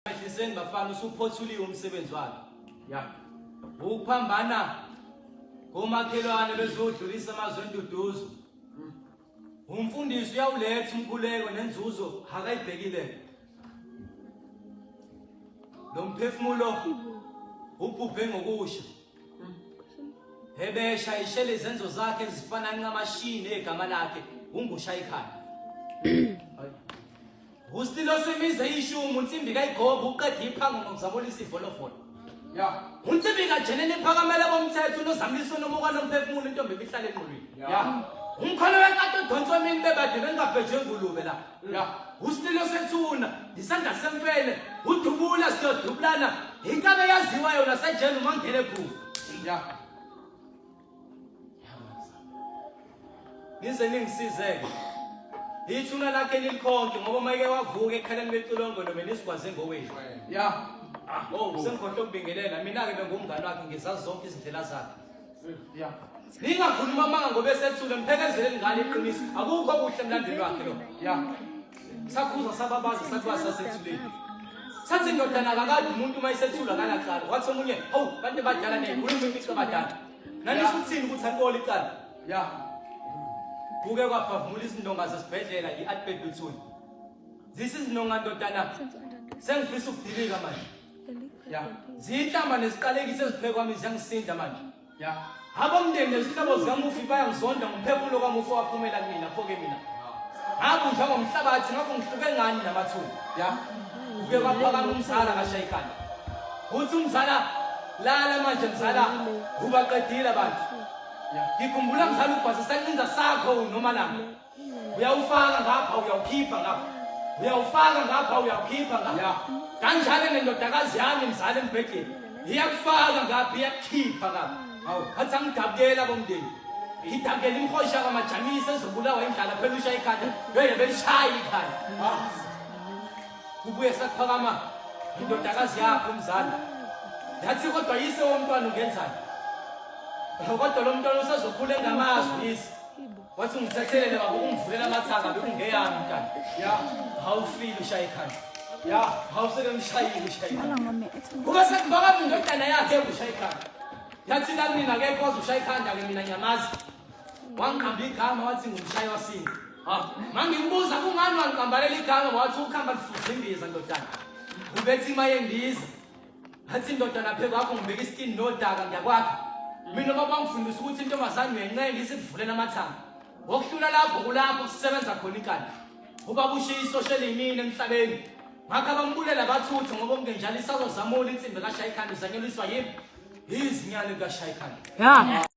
Ehliseni bafana usuphothulile umsebenzi wakhe. Ya. Ukuphambana komakhelwane bezodlulisa amazwe enduduzo. Umfundisi uyawuletha umkhuleko nenzuzo akayibhekile. Lo mphefumulo ubhubhe ngokusha. Hebesha ishele izenzo zakhe zifana nqamashini egama lakhe ungushaya ikhaya. Ustilo semize ishumu unsimbi kayigoba uqeda iphango ngokuzabonisa ifolofolo. Ya. Unsimbi kajenene iphakamela bomthetho unozamisa nomuka nomphefumulo intombi ebihlala enqulwini. Ya. Umkhona wekade udonsa mina bebade bengabheje ngulube la. Ya. Ustilo sethuna isandla semfene udubula siyodubulana inkabe yaziwa yona sejene uma ngene phu. Ya. Nize ningisizeke. Ithuna lakhe nilikhonke ngoba mayike wavuka ekhaleni beculongo noma nisigwaze ngowenu. Ya. Oh, sengikhohle ukubingelela mina ke bengumngane wakhe ngizazi zonke izindlela zakhe. Ya. Ningakhuluma manga ngoba esethule mphekezeleni ngane iqiniso. Akukho kuhle emlandweni wakhe lo. Ya. Sakhuza sababazi sakwa sasethuleni. Sathi indodana kakade umuntu mayisethula kanaqala. Wathi omunye, "Oh, bantu badala neyikhuluma imico badala." Nanisho ukuthini ukuthi akoli icala? Ya. Kuke kwaphavumula izindonga zesibhedlela i-Albert Luthuli. Zisizinonga ndodana sengifisa ukudilika manje. Ya. Zihlamba nesiqalekiso eziphekwa kwami ziyangisinda manje. Ya. Abomndeni nezihlobo zikamufi bayangizonda ngomphefumulo kamufi waphumela kumina phoke mina. Ngakho ngomhlabathi ngakho ngihluke ngani namathuna. Ya. Kuke kwaphakama umzala kaShayikhanda. Uthi umzala lala manje mzala ubaqedile abantu. Ngikhumbula mzala ubhasa sancinza sakho noma langa. Uyawufaka ngapha uyawukhipha ngapha. Uyawufaka ngapha uyawukhipha ngapha. Kanjalo nendodakazi yami mzala embhedeni. Iyakufaka ngapha iyakhipha ngapha. Hawu, athi angidabukela bomndeni. Ngidabukela imhosha kamajamisa ezobulawa indlala phela ushaya ikhanda. Yeye belishaya ikhanda. Kubuye saphakama indodakazi yakho mzala. Yathi kodwa yise womntwana ungenzani? Kodwa lo mntwana usezokhula engamazwi yisi. Wathi ungithethelele baba ungivulela amathanga bekungeyami mntana. Ya, awufile ushaya ikhanda. Ya, awuseke ngishayile ushaya ikhanda. Kuba sekubaka indodana yakhe ushaya ikhanda. Yathi la mina akekho ozoshaya ikhanda ke mina nyamazi. Wangiqamba igama wathi ngumshayi wasini. Mangimbuza kungani wangiqambalela igama wathi ukhamba lifuza imbiza ndodana. Ubethi imaye imbiza. Athi indodana phe kwakho ngibeka iskini nodaka ngiyakwakha. Mina baba ngifundisa ukuthi intombazane uyencenga isivulela amathanga. Ngokuhlula lapho kulapho kusebenza khona inkani. Ubaba ushiya isocial imini emhlabeni. Ngakho abambulela bathuthi ngoba kungenjalo isazozamula insimbi kaShayikhanda izanyeliswa yimi. Izinyane kaShayikhanda. Ya.